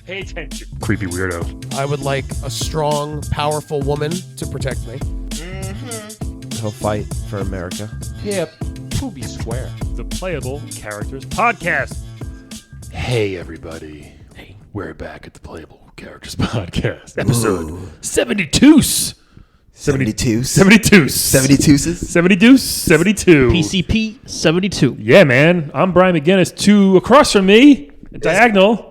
Pay attention. Creepy weirdo. I would like a strong, powerful woman to protect me. He'll fight for America. Hip. Poopy square. The Playable Characters Podcast. Hey, everybody. Hey. We're back at the Playable Characters Podcast. Episode 72. 72. 72. 72. 72. PCP 72. Yeah, man. I'm Brian McGinnis. Across from me, diagonal,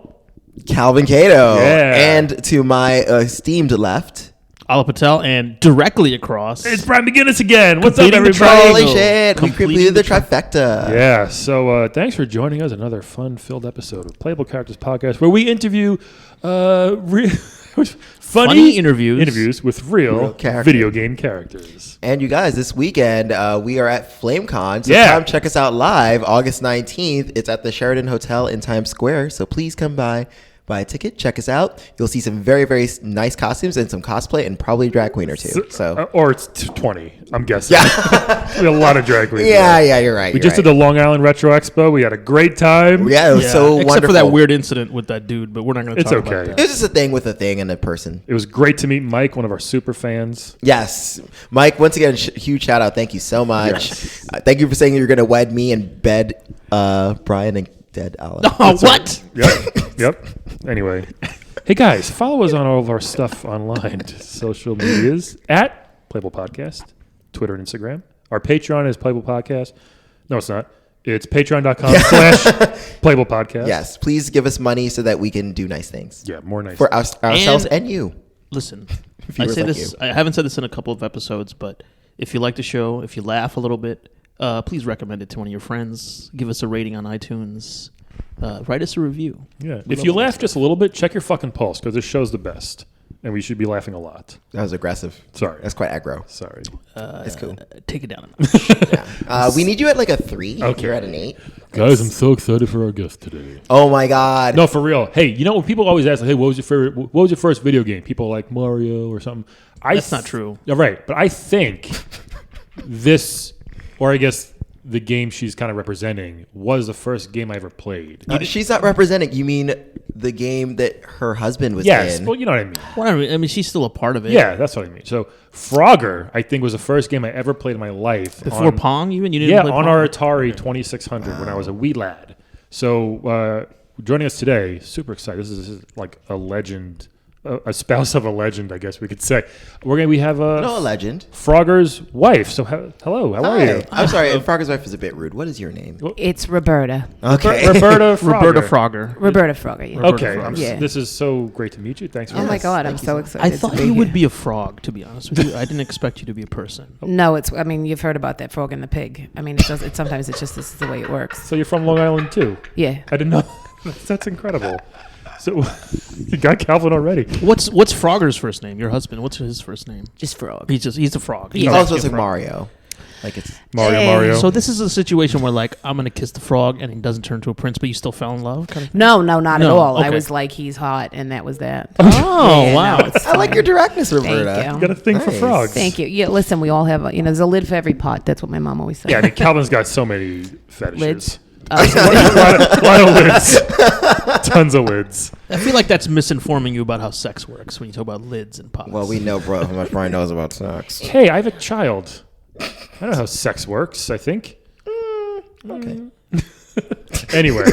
Calvin Cato. Yeah. And to my esteemed left, Ala Patel, and directly across. it's Brian McGinnis again. What's up, Completing the everybody? holy shit, we completed the trifecta. Yeah, so thanks for joining us. Another fun-filled episode of Playable Characters Podcast, where we interview funny interviews with real video game characters. And you guys, this weekend, we are at FlameCon, so Yeah. come check us out live, August 19th. It's at the Sheraton Hotel in Times Square, so please come by. Buy a ticket, check us out. You'll see some very, very nice costumes and some cosplay and probably a drag queen or two. Or it's 20, I'm guessing. Yeah. We have a lot of drag queens. Yeah, you're right. We just did the Long Island Retro Expo. We had a great time. Yeah, it was so wonderful. Except for that weird incident with that dude, but we're not going to talk about okay. that. It was just a thing with a thing and a person. It was great to meet Mike, one of our super fans. Yes. Mike, once again, huge shout out. Thank you so much. Yes. Thank you for saying you're going to wed me and bed Brian and dead Alan. Oh, what? Yep. Anyway. Hey, guys, follow us on all of our stuff online. Social medias at Playable Podcast, Twitter and Instagram. Our Patreon is Playable Podcast. No, it's not. It's patreon.com/Playable Podcast. Yes. Please give us money so that we can do nice things. Yeah, more nice. For ourselves and you. Listen, I Viewers say like this. you. I haven't said this in a couple of episodes, but if you like the show, if you laugh a little bit, please recommend it to one of your friends. Give us a rating on iTunes. Write us a review. Yeah. If you laugh just a little bit, check your fucking pulse, because this show's the best. And we should be laughing a lot. That was aggressive. Sorry. That's quite aggro. Sorry. It's cool. Take it down a notch. We need you at like a 3. Okay. You're at an 8. Guys, I'm so excited for our guest today. Oh my God. No, for real. Hey, you know when people always ask, like, "Hey, what was your first video game?" People are like Mario or something. That's not true. Yeah, right. But I think this, or I guess the game she's kind of representing, was the first game I ever played. She's not representing. You mean the game that her husband was Yes, in? well, you know what I mean. Well, I mean, she's still a part of it. Yeah, that's what I mean. So Frogger, I think, was the first game I ever played in my life. Before Pong, even? You didn't Yeah, play on Pong? our Atari 2600 when I was a wee lad. So joining us today, super excited. This is like a legend, a spouse of a legend, I guess we could say. We have No, a legend. Frogger's wife. So hello, how are you? I'm sorry. Frogger's wife is a bit rude. What is your name? It's Roberta. Okay. Roberta Frogger. Roberta Frogger. Roberta Frogger. Yeah. Okay, Yeah. This is so great to meet you. Thanks for Oh my Yes, God, I'm thank you so so excited. I thought to be you would here. be a frog, to be honest with you. I didn't expect you to be a person. No, it's. I mean, you've heard about that frog and the pig. I mean, it does. Sometimes it's just this is the way it works. So you're from Long Island too? Yeah. I didn't know. That's incredible. So you got Calvin already. What's Frogger's first name? Your husband. What's his first name? Just frog. He's a frog. Yeah. Also, it's like Mario. Like it's Mario. So this is a situation where, like, I'm gonna kiss the frog and he doesn't turn to a prince, but you still fell in love. Kind of? No, not at No, all. I okay. was like, he's hot, and that was that. Oh Yeah, wow! no, it's I like fine. your directness, Roberta. Thank You you. got a thing for Nice. frogs. Thank you. Yeah, listen, we all have. There's a lid for every pot. That's what my mom always said. Yeah, I mean, Calvin's got so many fetishes. Lids. a lot of lids. Tons of lids. I feel like that's misinforming you about how sex works when you talk about lids and pots. Well, we know, bro, how much Brian knows about sex. Hey, I have a child. I don't know how sex works, I think. Okay. Anyway.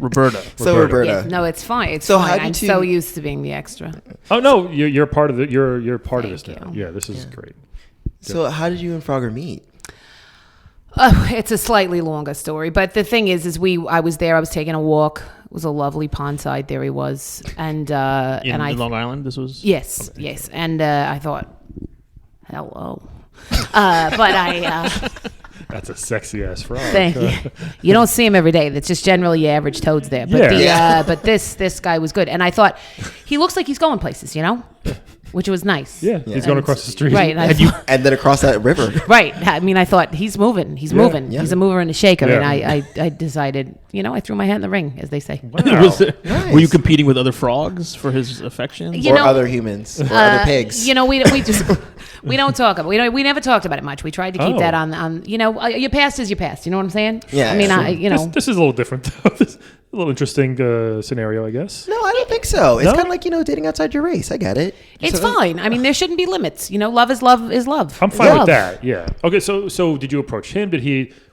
Roberta. So, Roberta. Yeah, no, it's fine. It's So fine. how did I'm you- so used to being the extra. Oh, no, you're part of it. You're part of this Thank now. you. Yeah, this is great. So how did you and Frogger meet? It's a slightly longer story, but the thing is I was there. I was taking a walk. It was a lovely pond side. There he was, and in I Long Island, this was. yes, yes, and I thought, hello, but I That's a sexy ass frog. thank you. You don't see him every day. That's just generally your average toads there. But Yeah. but this guy was good, and I thought he looks like he's going places, which was nice. Yeah, he's going across the street. Right, and I And you, and then across that river. Right. I mean, I thought he's moving. He's moving. yeah. He's a mover and a shaker. Yeah. And I decided, I threw my hat in the ring, as they say. Wow. Nice. Were you competing with other frogs for his affection? You or know, other humans. Or other pigs. We just we don't talk about we never talked about it much. We tried to keep Oh. that on your past is your past. You know what I'm saying? Yeah, I mean, sure. I This is a little different, though. little interesting scenario, I guess. No, I don't think so. It's No? kind of like, dating outside your race. I get it. It's fine. I mean, there shouldn't be limits. Love is love is love. I'm It's fine with love. that. Yeah. Okay. So did you approach him?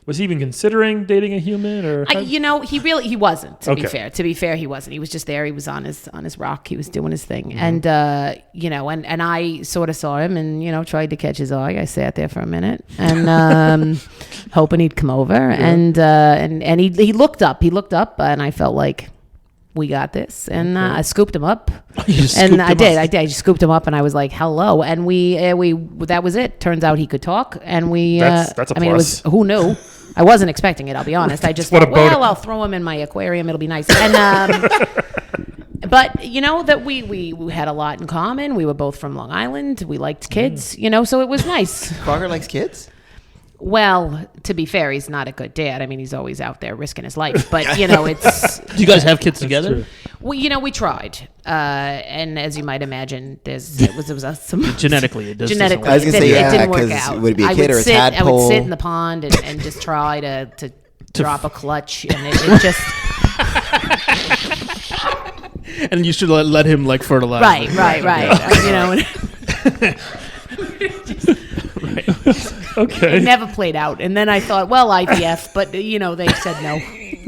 Was he even considering dating a human or? He wasn't. To Okay. be fair, he wasn't. He was just there. He was on his rock. He was doing his thing, Mm-hmm. and and I sort of saw him and tried to catch his eye. I sat there for a minute and hoping he'd come over, and he looked up. He looked up, and I felt like we got this, and I scooped him up. You just And scooped I him did. up. I just scooped him up, and I was like, "Hello!" And we that was it. Turns out he could talk, and we. That's a I mean, it was plus. who knew. I wasn't expecting it. I'll be honest. I just What a thought, bonus. well, I'll throw him in my aquarium. It'll be nice. And but that we had a lot in common. We were both from Long Island. We liked kids. So it was nice. Frogger likes kids? Well, to be fair, he's not a good dad. I mean, he's always out there risking his life. But it's. Do you guys have kids together? true. We tried, and as you might imagine, there was some Genetically, it does. genetically. I was gonna it say, didn't- yeah, it didn't work 'cause out. would it be a I kid would or a sit, I would tadpole? sit in the pond and just try to drop a clutch, and it just And you should let him like fertilize. right. Okay. It never played out, and then I thought, well, IVF, but they said no.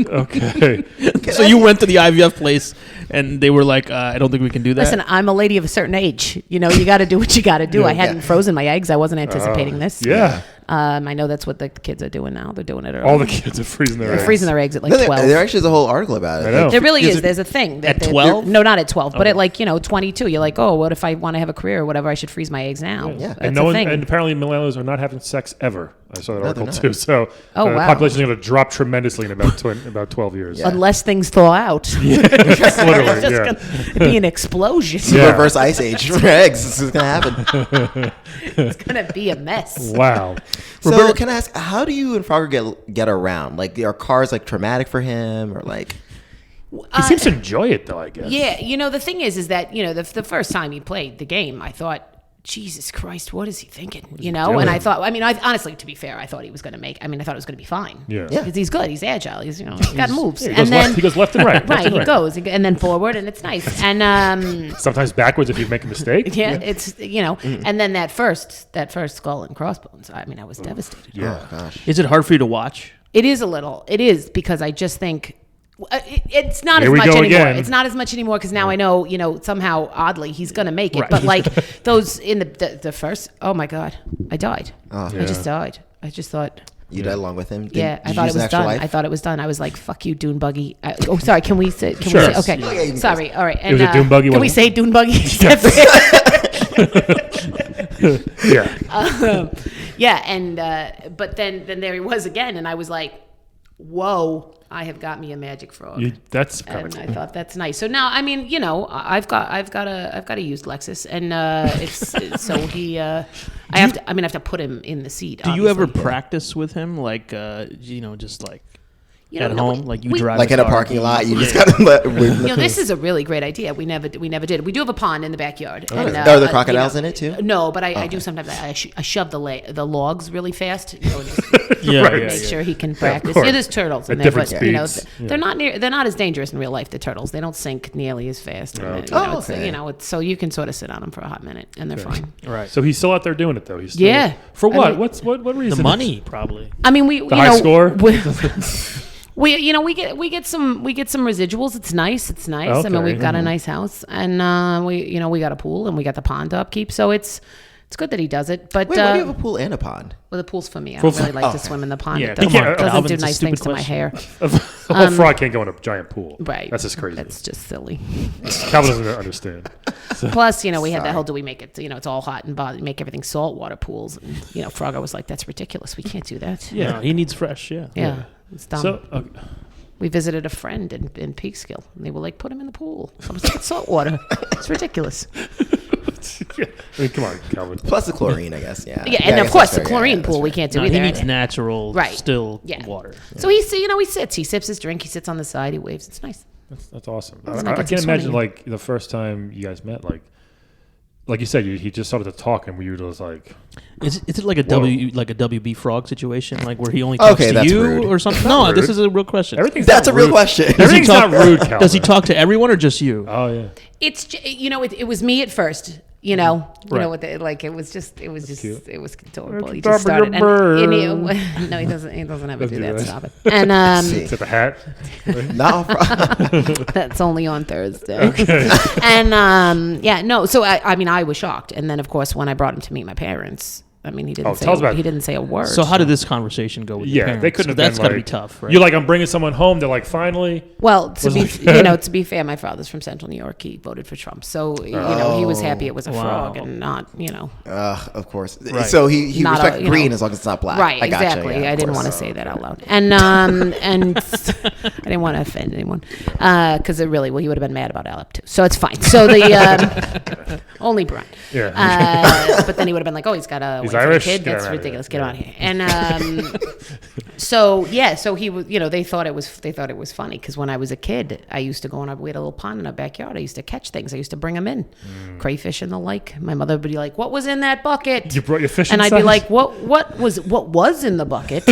Okay. So you went to the IVF place, and they were like, "I don't think we can do that." Listen, I'm a lady of a certain age. You got to do what you got to do. I hadn't frozen my eggs. I wasn't anticipating this. Yeah. I know that's what the kids are doing now. They're doing it early. All the kids are freezing their They're eggs. freezing their eggs at like No, 12. there actually is a whole article about it. I know. There really Is is. it There's a thing. at they're- 12? No, not at 12, but at 22. You're like, oh, what if I want to have a career or whatever? I should freeze my eggs now. Yeah. That's And a no one, thing. and apparently millennials are not having sex ever. I saw that they're article not. too. So Oh, the wow. population is going to drop tremendously in about 12 years. Yeah. Unless things thaw out. Literally, yeah. It'd be an explosion. Yeah. Reverse ice age for eggs. This is going to happen. It's going to be a mess. Wow. So can I ask, how do you and Frogger get around? Like, are cars like traumatic for him, or like? He seems to enjoy it though, I guess. Yeah, the thing is that, the first time he played the game, I thought, Jesus Christ, what is he thinking? And I thought, honestly, to be fair, I thought he was going to I thought it was going to be fine. Yeah. Yeah. Because he's good. He's agile. He's got moves. He goes, he goes left and right. left Right, and he goes. And then forward, and it's nice. And, Sometimes backwards if you make a mistake. yeah, it's, and then that first skull and crossbones, I was devastated. Yeah. Oh gosh. Is it hard for you to watch? It is a little. It is, because I just think it's not Here as we much go anymore. again. It's not as much anymore because now I know, somehow oddly he's gonna make it. Right. But like those in the first, oh my God, I died. Oh. I just died. I just thought, You died along with him? yeah, I Did you thought use it an was extra done. life? I thought it was done. I was like, fuck you, Dune Buggy. Sorry, can we say? Can Sure. we say? Yeah, you Okay, can sorry. All right. It was a Dune Buggy, Can we wasn't say Dune Buggy? Yeah. Yeah, and but then there he was again, and I was like, whoa, I have got me a magic frog. That's kind of And cool. I thought that's nice. So now, I've got a used Lexus, and it's so he. I have to put him in the seat. Do you ever obviously. practice with him, like just like You know, at no, home, like you we- drive Like his in a car? parking lot, you just Yeah. got to let. This is a really great idea. We never did. We do have a pond in the backyard. And, Are there crocodiles in it too? No, but I do sometimes. I shove the logs really fast. And just Yeah, Right. yeah, make yeah. sure he can practice. course. Yeah, there's turtles in At there, different but speeds. they're not as dangerous in real life. The turtles, they don't sink nearly as fast. And, Okay. Oh, it's, okay. it's, so you can sort of sit on them for a hot minute, and they're fine. Right. So he's still out there doing it though. He's still, Yeah. For I what? mean- what reason? The money, probably. I mean, we high score? We get some residuals. It's nice. It's nice. I mean, Okay. we've got a nice house, and we got a pool, and we got the pond to upkeep. So it's good that he does it. But Wait, why do you have a pool and a pond? well, the pool's for me. I Pool don't really for- like to okay. swim in the pond. Yeah, It doesn't, come on, doesn't Alvin's do a nice stupid things to my question. hair. A whole frog can't go in a giant pool. Right. That's just crazy. That's just silly. Calvin doesn't understand. Plus, we had the whole, do we make it, it's all hot and make everything saltwater pools. And, Frogger was like, that's ridiculous. We can't do that. Yeah, he needs fresh. Yeah. Yeah. It's dumb. So We visited a friend in Peekskill, and they were like, put him in the pool. I was like, it's saltwater. It's ridiculous. yeah. I mean, come on, Calvin. Plus the chlorine, I guess. Yeah. Yeah, I and guess of course, that's the fair. Yeah, chlorine that's pool we fair. can't do No, either. he needs natural, Right. still Yeah. water. So he sits. He sips his drink. He sits on the side. He waves. It's nice. That's awesome. Doesn't I get can't some imagine swimming. like the first time you guys met, like like you said, he just started to talk, and we were just like, Is it like a Whoa. WB Frog situation, like where he only talks Okay, to that's you rude. or something? Not No, rude. this is a real question. everything's That's not a real rude. question. Everything's not rude, Calvin. Does he talk to everyone or just you? Oh yeah. It's it was me at first. You know, Right. what it was just cute. it was adorable. He Top just of your started. And he, bird. no, he doesn't ever do Doesn't do that. that. Stop it. And See. Except a hat. Not that's only on Thursday. And yeah, no. So I mean, I was shocked. And then of course when I brought him to meet my parents, I mean, he didn't tell us about he it. didn't say a word. So how did this conversation go with your Yeah, parents? they couldn't have That's been got to like, be tough, right? You're like, I'm bringing someone home. They're like, finally. Well, to Was be like- to be fair, my father's from Central New York. He voted for Trump, so he was happy it was a frog Wow. and not of course. Right. So he Not respects you green know. as long as it's not black. Right, I gotcha, exactly. yeah, I of didn't course. want to say that out loud, and I didn't want to offend anyone because it really he would have been mad about Alep too. So it's fine. So the only Brian. Yeah. But then he would have been like, "Oh, he's got a He's wife and a Irish? kid. Get That's him out of ridiculous. here." Get him out of here." And so he was. They thought it was funny because when I was a kid, I used to go and we had a little pond in our backyard. I used to catch things. I used to bring them in, crayfish and the like. My mother would be like, "What was in that bucket?" You brought your fish And I'd be inside? like, what was in the bucket?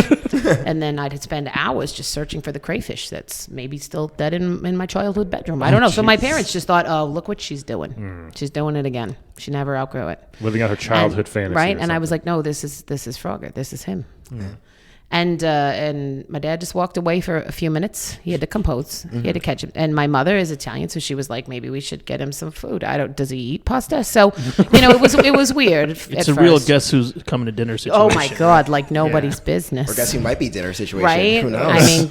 And then I'd spend hours just searching for the crayfish that's maybe still dead in my childhood bedroom. I don't know. So my parents just thought, oh, look what she's doing. She's doing it again. She never outgrew it. living out her childhood And- fantasy. right? or And I was something. like, no, this is Frogger. This is him. And my dad just walked away for a few minutes. He had to compose. He had to catch him. And my mother is Italian, so she was like, maybe we should get him some food. Does he eat pasta? So, it was weird. It's a real guess who's coming to dinner situation. Oh my God, like nobody's business. Or guess who might be dinner situation. Right? Who knows? I mean,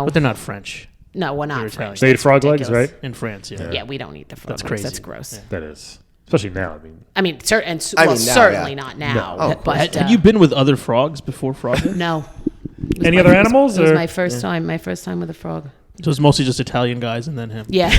But they're not French no, we're They're not Italian. French. They eat That's frog legs, ridiculous. right? in France. Yeah. Yeah, we don't eat the frog That's legs. crazy. That's gross. Yeah. That is. Especially now. I mean, now, certainly yeah. not now. No. But Had you been with other frogs before Frogger? no. It was Any my- other it was- animals, It was or- my first time. My first time with a frog. So it's mostly just Italian guys and then him. Yeah.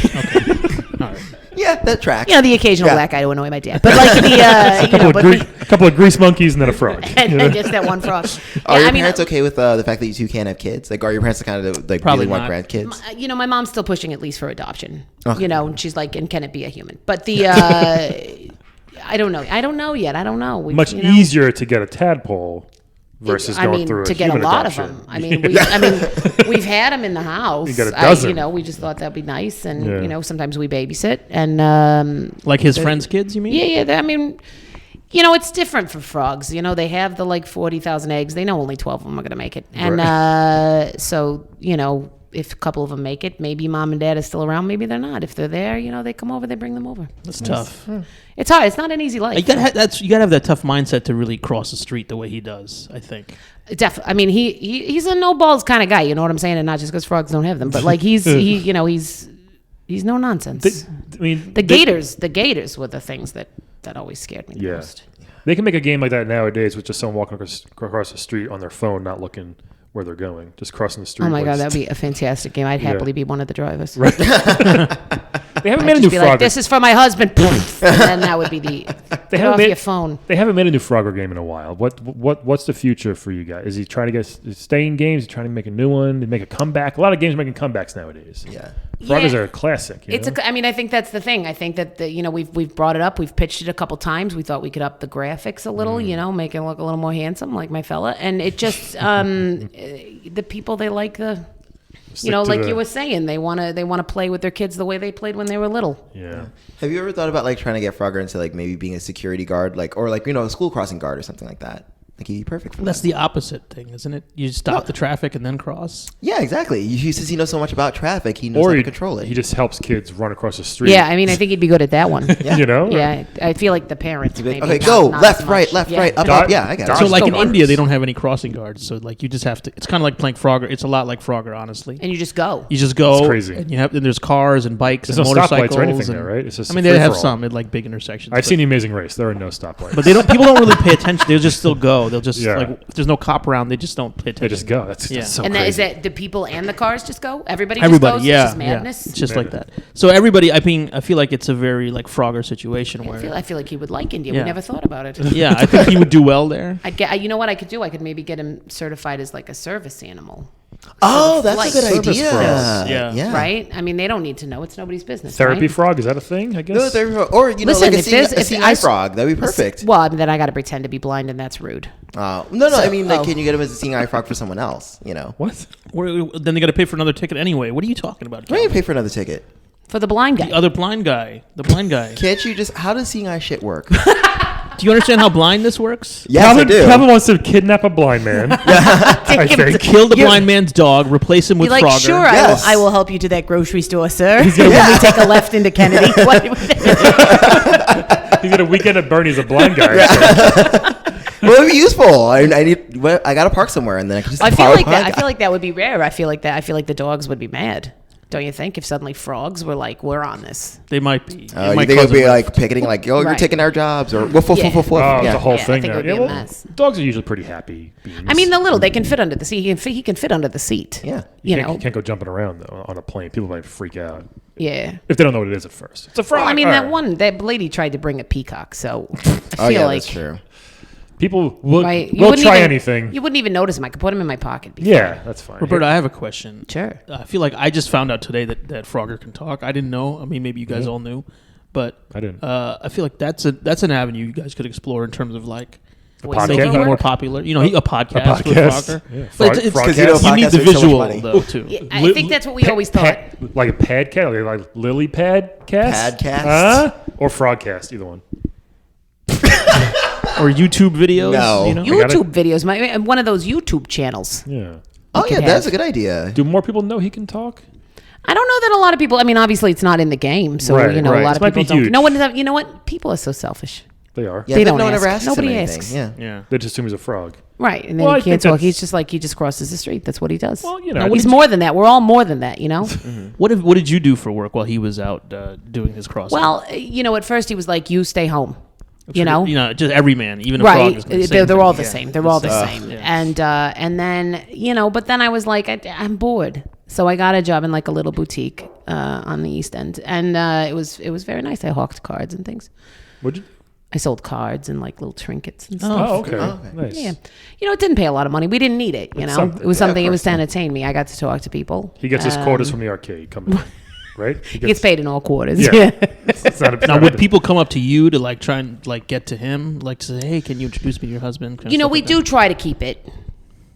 All right. Yeah, that tracks. The occasional Yeah. black guy to annoy my dad, but like A couple of grease monkeys and then a frog. and just that one frog. Are Yeah, your parents okay with the fact that you two can't have kids? Like, are your parents the kind of like Probably really want not. grandkids? My mom's still pushing at least for adoption. Okay. And she's like, and can it be a human? But the I don't know. I don't know yet. I don't know. Much easier to get a tadpole versus going through to a get a human lot adoption. of them. I mean, we've had them in the house. You get a dozen. We just thought that'd be nice, and Yeah. sometimes we babysit, and Like his friends' kids, you mean? yeah. I mean, it's different for frogs. They have the 40,000 eggs. They know only 12 of them are gonna make it, and so if a couple of them make it, maybe mom and dad are still around. Maybe they're not. If they're there, they come over. They bring them over. That's tough. It's hard. It's not an easy life. You gotta have that tough mindset to really cross the street the way he does. I think. Definitely. I mean, he's a no balls kind of guy. You know what I'm saying? And not just because frogs don't have them, but like he's no nonsense. The gators were the things that always scared me the Yeah. most. They can make a game like that nowadays with just someone walking across the street on their phone, not looking where they're going, just crossing the street. Oh my like, God, that'd be a fantastic game. I'd happily be one of the drivers. Right. They haven't I'd made a just new be like, Frogger. this is for my husband. and then that would be the get haven't off made- your phone. They haven't made a new Frogger game in a while. What's the future for you guys? Is he trying to stay in games? Is he trying to make a new one? To make a comeback? A lot of games are making comebacks nowadays. Yeah. Froggers Yeah. are a classic. you know? I mean, I think that's the thing. I think that we've brought it up. We've pitched it a couple times. We thought we could up the graphics a little, make it look a little more handsome, like my fella. And it just the people, they like the. Stick to like the- you were saying, they want to play with their kids the way they played when they were little. Yeah. Have you ever thought about trying to get Frogger into maybe being a security guard, or a school crossing guard or something like that? Like he'd be perfect for That's that. the opposite thing, isn't it? You stop the traffic and then cross. Yeah, exactly. Since he knows so much about traffic, he knows how to control it. He just helps kids run across the street. Yeah, I mean, I think he'd be good at that one. You know? Yeah, I feel like the parents. He'd be like, maybe okay, not- go not left, as right, much. left, Yeah. right, up, Dodge- up. Yeah, I got it. dodge- So like in Go India, first. they don't have any crossing guards. So like you just have to. It's kind of like playing Frogger. It's a lot like Frogger, honestly. And you just go. You just go. It's crazy. And and there's cars and bikes There's and no motorcycles. stoplights or anything and- there, right? It's just I mean, they have free-for-all. some at like big intersections. I've but- seen The Amazing Race. There are no stoplights. But people don't really pay attention. They'll just still go. They'll just Yeah. if there's no cop around. They just don't pay attention. They just go. That's so And crazy. is that the people and the cars just go? Everybody Everybody, just goes? yeah, It's just madness. yeah. It's just like that. So everybody, I feel like it's a very like Frogger situation where, I feel like he would like India. Yeah. We never thought about it. yeah, I think he would do well there. You know what I could do? I could maybe get him certified as like a service animal. Oh, that's Like a good service idea. frogs. Yeah. right? I mean, they don't need to know. It's nobody's business. Therapy right? frog, is that a thing? I guess. No, therapy frog. Or Listen, like if there's- a if seeing I eye s- frog. That'd be perfect. Well, I mean, then I got to pretend to be blind, and that's rude. No, I mean, like, can you get him as a seeing eye frog for someone else? You know, What? Then they got to pay for another ticket anyway. What are you talking about? why don't you pay for another ticket? For the blind guy. The other blind guy. The blind guy. Can't you just? How does seeing eye shit work? Do you understand how blind this works? Yes, I do. Calvin wants to kidnap a blind man. I think. Kill the blind man's dog, replace him with You're like, Frogger. sure, Yes. I will help you to that grocery store, sir. Let me take a left into Kennedy. He's got a weekend at Bernie's a blind guy. Well, it'd be useful. I got to park somewhere, and then I can just. I feel follow like behind that. I guy. feel like that would be rare. I feel like the dogs would be mad. Don't you think? If suddenly frogs were like, we're on this. They might be. It You might think it'd cause be a like picketing, like, "Yo, you're Right. taking our jobs," or woof woof Yeah. woof woof woof. Oh, it's Yeah. a whole Yeah, I thing think it now. would be a well, mess. dogs are usually pretty happy beings. I mean, the little they can fit under the seat. He can fit under the seat. Yeah. You you know. can't go jumping around though on a plane. People might freak out Yeah. if they don't know what it is at first. It's a frog. Well, I mean, Arr. that lady tried to bring a peacock, so I feel Oh yeah, like that's true. People will right. will wouldn't try even- anything. You wouldn't even notice him. I could put him in my pocket. Before. Yeah, that's fine. Roberta, I have a question. Sure. I feel like I just found out today that Frogger can talk. I didn't know. I mean, maybe you guys all knew, but I didn't. I feel like that's an avenue you guys could explore in terms of like podcast? making him work? more popular. You know, a podcast with podcast. Frogger. Yeah. But it's Frog- 'Cause you know, Frogcast. you need podcasts the make so much visual money. though too. Yeah, I think that's what we always thought. Like a pad cat, like lily pad cast, Padcast? or frogcast, either one. Or YouTube videos. No. You know? YouTube videos, one of those YouTube channels. Yeah. Oh yeah, could that's have. a good idea. Do more people know he can talk? I don't know that a lot of people. I mean, obviously, it's not in the game, so Right, you know, right. a lot This of might be people don't. huge. No one. You know what? People are so selfish. They are. Yeah, They but don't no one ever ask. asks him Nobody anything. asks. Yeah. Yeah. They just assume he's a frog. Right, and then Well, I he can't think talk. He's that's- just like he just crosses the street. That's what he does. Well, you know, No, he's it's- more than that. We're all more than that, you know. What did you do for work while he was out doing his crossing? Well, you know, at first he was like, "You stay home," you know. just every man, even a Right, frog is gonna say they're all the Yeah. same. They're all the same. Yeah. And then you know, but then I was like, I'm bored, so I got a job in like a little boutique on the East End, and it was very nice. I hawked cards and things. Would you? I sold cards and like little trinkets and stuff. Oh, okay. Oh, okay. Nice. Yeah, you know, it didn't pay a lot of money. We didn't need it. You know, something. it was Yeah, of something. It was course. to entertain me. I got to talk to people. He gets his quotas from the arcade coming in, right? He gets paid in all quarters. Yeah. Yeah. It's not a, Now, would people come up to you to like try and like get to him, like to say, "Hey, can you introduce me to your husband?" Kind of You know, stuff we like do try to keep it.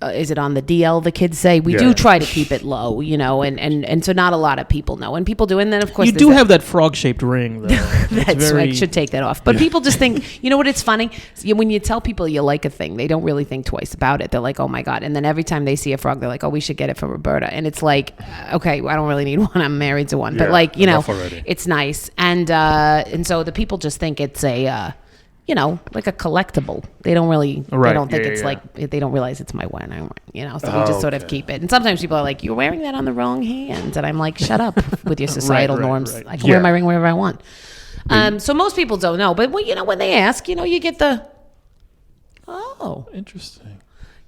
Is it on the DL? The kids say we Yeah. do try to keep it low, you know, and so not a lot of people know, and people do, and then of that? course You there's do that- have that frog-shaped ring, though. That's I should take that off. But people just think, you know what? It's funny when you tell people you like a thing, they don't really think twice about it. They're like, "Oh my god!" And then every time they see a frog, they're like, "Oh, we should get it for Roberta." And it's like, okay, I don't really need one. I'm married to one, but Yeah, like you know, enough already. it's nice, and so the people just think it's a. You know, like a collectible. They don't really. Right, They don't think yeah, it's yeah. like. They don't realize it's my one. You know, so we Oh, just sort of okay. keep it. And sometimes people are like, "You're wearing that on the wrong hand," and I'm like, "Shut up with your societal right, norms. right. I can wear Yeah. my ring wherever I want." So most people don't know, but well, you know, when they ask, you know, you get the, oh, Interesting.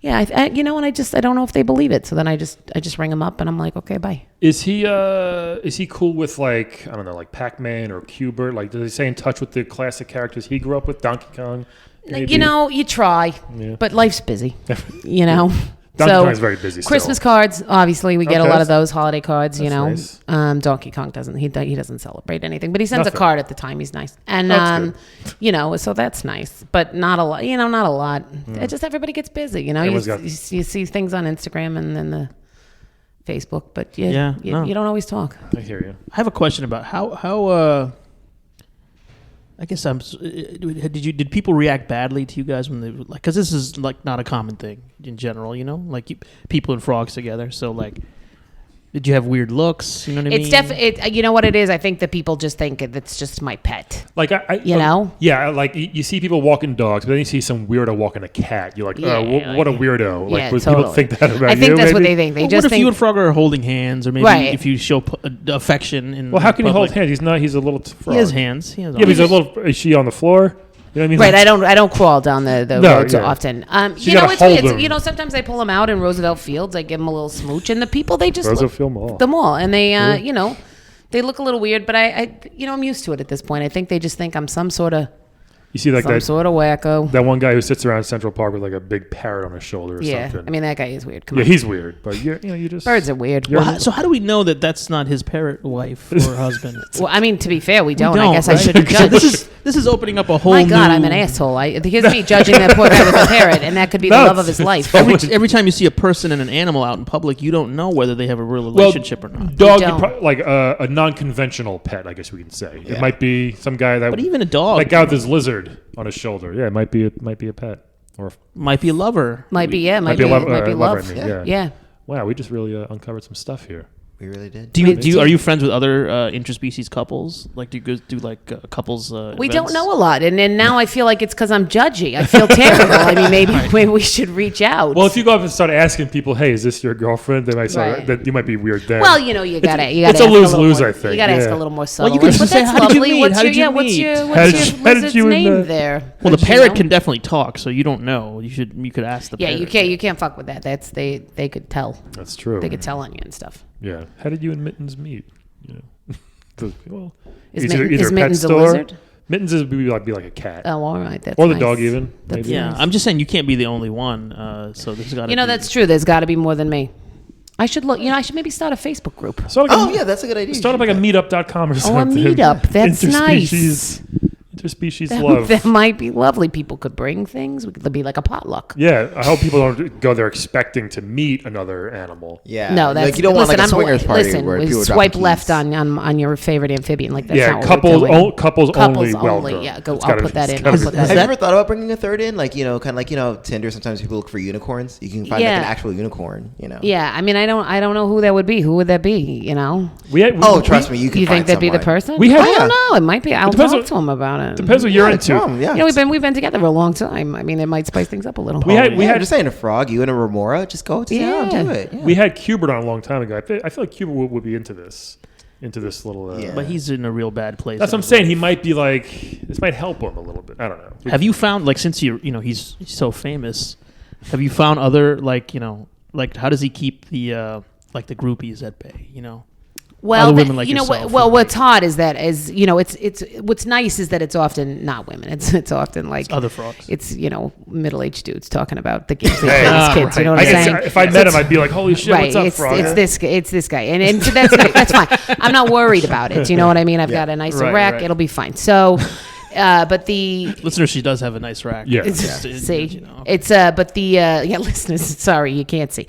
yeah, you know, and I don't know if they believe it. So then I just ring them up and I'm like, okay, bye. Is he cool with like, I don't know, like Pac-Man or Q*bert? Like, does he stay in touch with the classic characters he grew up with? Donkey Kong? Maybe? You know, you try, Yeah. but life's busy. You know. Donkey So, Kong is very busy still. Christmas cards, obviously, we get Okay. a lot of those holiday cards. You That's know, nice. Donkey Kong doesn't. He doesn't celebrate anything, but he sends Nothing. a card at the time. He's nice, and That's you know, so that's nice, but not a lot. You know, not a lot. It just everybody gets busy. You know, you, Everyone's got- you see things on Instagram and then the Facebook, but you Yeah, no. you don't always talk. I hear you. I have a question about how I guess did people react badly to you guys when they were like, because this is like not a common thing in general, you know, like people and frogs together. So like, did you have weird looks? You know what I mean? It's you know what it is. I think that people just think it's just my pet. Like You know? Yeah, like you see people walking dogs, but then you see some weirdo walking a cat. You're like, Yeah, what a weirdo. Like, yeah, would totally. people think that about you? I think that's what maybe? they think. They Well, just what if think you and Frogger are holding hands, or maybe Right. if you show affection in Well, how can he hold public? hands? He's a little frog. He has hands. He has Yeah, but he's arms. a little. Is she on the floor? You know what I mean? right. Like, I don't crawl down the No, road so yeah. often. So You you know, gotta it's hold weird. them. You know, sometimes I pull them out in Roosevelt Fields. I give them a little smooch, and the people they just Roosevelt look, Field Mall. the mall, and they you know, they look a little weird. But I you know, I'm used to it at this point. I think they just think I'm some sort of You see like some that sort of wacko. that one guy who sits around Central Park with like a big parrot on his shoulder or Yeah, something. I mean that guy is weird. Come Yeah, on. he's weird, but you just Birds are weird. You're- So how do we know that that's not his parrot wife or husband? Well, I mean, to be fair, we don't. We I guess I right? shouldn't So judge. this is opening up a whole. My God, new- I'm an asshole. Here's me judging that poor guy with a parrot, and that could be No, the love of his life. Every time you see a person and an animal out in public, you don't know whether they have a real relationship or not. Dog, You don't. like a non-conventional pet, I guess we can say. Yeah. It might be some guy that. But even a dog that guy with his lizard on his shoulder. Yeah, it might be a pet or might be a lover. Might be, yeah, might be be, a love. might be lover, love. I mean, Yeah. Yeah. Wow, we just really uncovered some stuff here. We really did. Are you friends with other interspecies couples? Like, do you guys do like couples? We events? don't know a lot, and then now I feel like it's because I'm judgy. I feel terrible. I mean, maybe we should reach out. Well, if you go up and start asking people, "Hey, is this your girlfriend?" They might say Right. that you might be weird then. Well, you gotta. it's a ask lose-lose, little more- I think, You gotta ask yeah. a little more subtle. you could but just say, that's "How did you lovely. meet? What's How your did you yeah? What's meet? your How what's did your you- how did lizard's you name and, there? Well, How the did you parrot know? can definitely talk, so you don't know. You could ask the Yeah, parrot. you can't fuck with that. That's they could tell. That's true. They could tell on you and stuff. Yeah. How did you and Mittens meet? Well, Is, either is a pet Mittens a store. lizard? Mittens is be like a cat. Oh, all right. That's Or the nice. dog even, That's maybe. Yeah, nice. I'm just saying you can't be the only one. So there's got to. That's true. There's got to be more than me. I should look. I should maybe start a Facebook group. Start like Oh yeah, that's a good idea. start up like a meetup.com or Oh, a something. meetup. That's Interspecies- Interspecies love. That might be lovely. People could bring things. We could be like a potluck. Yeah, I hope people don't go there expecting to meet another animal. Yeah. No, that's like you don't want like a swingers party Listen, where we people are swipe dropping left keys. on your favorite amphibian. Like that's Yeah, not what couples we're doing. couples only. Welcome. Yeah, It's I'll gotta put be- that it's in. gotta I'll be- put Have that you in. ever thought about bringing a third in? Like kind of like Tinder. Sometimes people look for unicorns. You can find like Yeah. an actual unicorn. Yeah, I mean, I don't know who that would be. Who would that be? Oh, trust me, you can. You think find that'd be the someone. person? We had- I don't know. It might be. I'll depends talk on- to him about it. Depends what you're Yeah, into. yeah. We've been together for a long time. I mean, it might spice things up a little. We had I'm just saying a frog. You and a remora. Just go to Yeah. do it. Yeah. we had Cubert on a long time ago. I feel like Cubert would be into this little. Yeah. But he's in a real bad place. That's what I'm saying. He might be like this might help him a little bit. I don't know. Have you found like since he's so famous? Have you found other like how does he keep the like the groupies at bay? Well, Other women like you know yourself what? Well, would what's hard is that it's what's nice is that it's often not women. It's often like other frogs. It's middle-aged dudes talking about the games they Hey. play as kids. You know what I'm saying? If I met him, I'd be like, "Holy shit, Right, what's up, it's frog?" it's this guy, and so that's fine. I'm not worried about it. You know what I mean? I've got a nice Right, rack. right. It'll be fine. So, but the Listener, she does have a nice rack. Yeah. it's, Yeah. see, it's but the listeners, sorry, you can't see.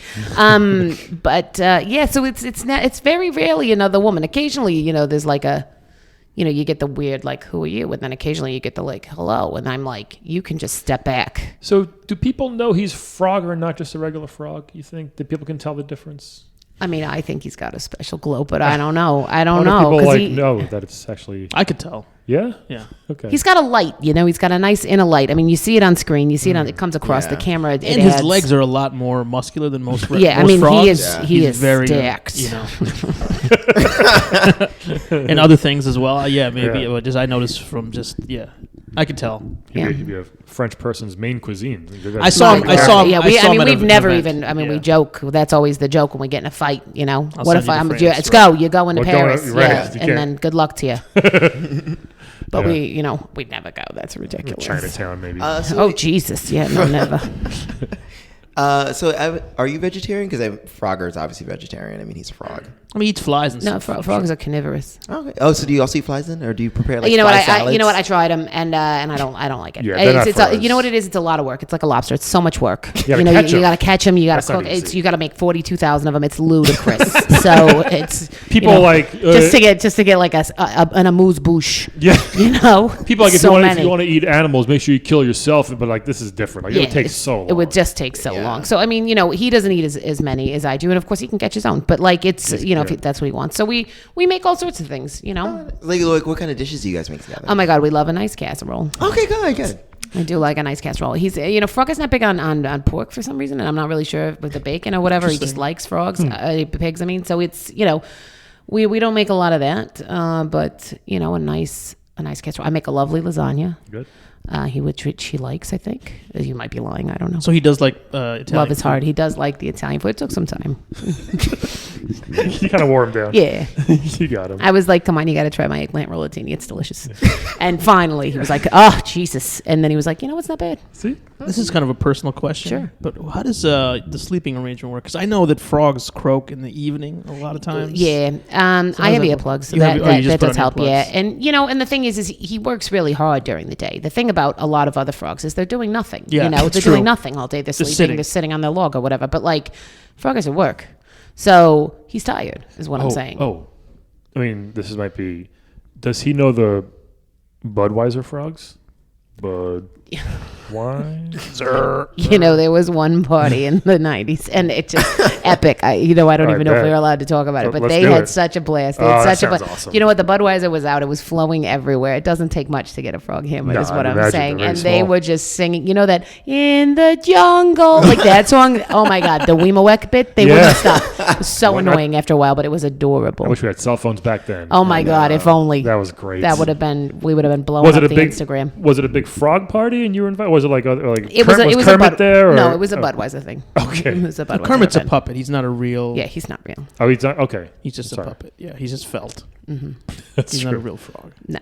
But yeah, so it's very rarely another woman. Occasionally, there's like a. You get the weird, like, who are you? And then occasionally you get the, like, hello. And I'm like, you can just step back. So, do people know he's frog or not just a regular frog? You think that people can tell the difference? I mean, I think he's got a special glow, but I don't know. I How don't do know. people 'Cause like know that it's actually? I could tell. Yeah. Yeah. Okay. he's got a light, he's got a nice inner light. I mean, you see it on screen. You see it it comes across the camera. It And his adds- legs are a lot more muscular than most. Yeah, I most mean, frogs. he He's is very stacked. And other things as well. Yeah, maybe. Yeah. But just I noticed from I could tell. He'd be a French person's main cuisine. I saw him. I saw him. Yeah, I saw him at we've an never event. even. I mean, Yeah. we joke. That's always the joke when we get in a fight. What send if you to I'm? France, Let's right. go. You're going to We're going- Paris. right, Yeah, you and can't- then good luck to you. But Yeah. we'd never go. That's ridiculous. Chinatown, maybe. Oh Jesus! Yeah, no, never. Are you vegetarian? Because Frogger is obviously vegetarian. I mean, he's a frog. I mean, he eats flies and No, stuff. frogs are carnivorous. Okay. Oh, so do you also eat flies then, or do you prepare like You know what? fly I salads? you know what? I tried them and I don't like it. Yeah, they're not it's fries. you know what it is? It's a lot of work. It's like a lobster. It's so much work. gotta You know, catch you 'em. got to catch them. You got That's to not cook. easy. You got to make 42,000 of them. It's ludicrous. So it's People just to get like an amuse bouche. yeah. People like if so you many. want to eat animals, make sure you kill yourself. But like this is different. Like it would take so long. It would just take so long. So I mean, he doesn't eat as many as I do, and of course he can catch his own. But like it's if that's what he wants. So we make all sorts of things. Like what kind of dishes do you guys make together? Oh my God, we love a nice casserole. Okay, good. I do like a nice casserole. He's, Frog is not big on pork for some reason, and I'm not really sure with the bacon or whatever. He just likes frogs, pigs. I mean, so it's we don't make a lot of that, but a nice casserole. I make a lovely lasagna. Good. which he likes, I think. You might be lying. I don't know. So he does like Italian Love is food. hard. He does like the Italian food. It took some time. You kind of wore him down. Yeah. You got him. I was like, come on, you got to try my eggplant rollatini. It's delicious. And finally, he was like, oh, Jesus. And then he was like, you know, it's not bad. See? This is kind of a personal question. Sure. But how does the sleeping arrangement work? Because I know that frogs croak in the evening a lot of times. Yeah. So I have how's that- earplugs, so you have- that you just does put on help. Yeah. earplugs. And, you know, and the thing is he works really hard during the day. The thing about a lot of other frogs is they're doing nothing. Yeah, You know, it's they're true. doing nothing all day. They're sleeping. sitting. They're sitting on their log or whatever. But, like, frog is at work. So he's tired, is what I'm saying. Oh, I mean, might be. Does he know the Budweiser frogs? Bud. Why? You know, there was one party in the 90s, and it's just epic. I don't I even know if bet. we're allowed to talk about it, but Let's they do had it. such a blast. They Oh, had that such a sounds blast. awesome. You know what? The Budweiser was out. It was flowing everywhere. It doesn't take much to get a frog hammered, No, is what I'd I'm imagine. saying. They're And very they small. were just singing, you know, that in the jungle, like that song. Oh my God, the Weemawek bit. They Yeah. wouldn't stop. It was so Why not? annoying after a while, but it was I adorable. wish we had cell phones back then. Oh my God, if only. That was great. That would have been. We would have been blowing Was up it a the big Instagram. Was it a big frog party and you were invited? Was it like It was. It was a Kermit Bud- there? Or? No, it was a Oh. Budweiser thing. Okay. It was a Budweiser Kermit's a event. puppet. He's not a real. Yeah, he's not real. Oh, he's not, okay. He's just Sorry. a puppet. Yeah, he's just felt. That's He's true. not a real frog. No.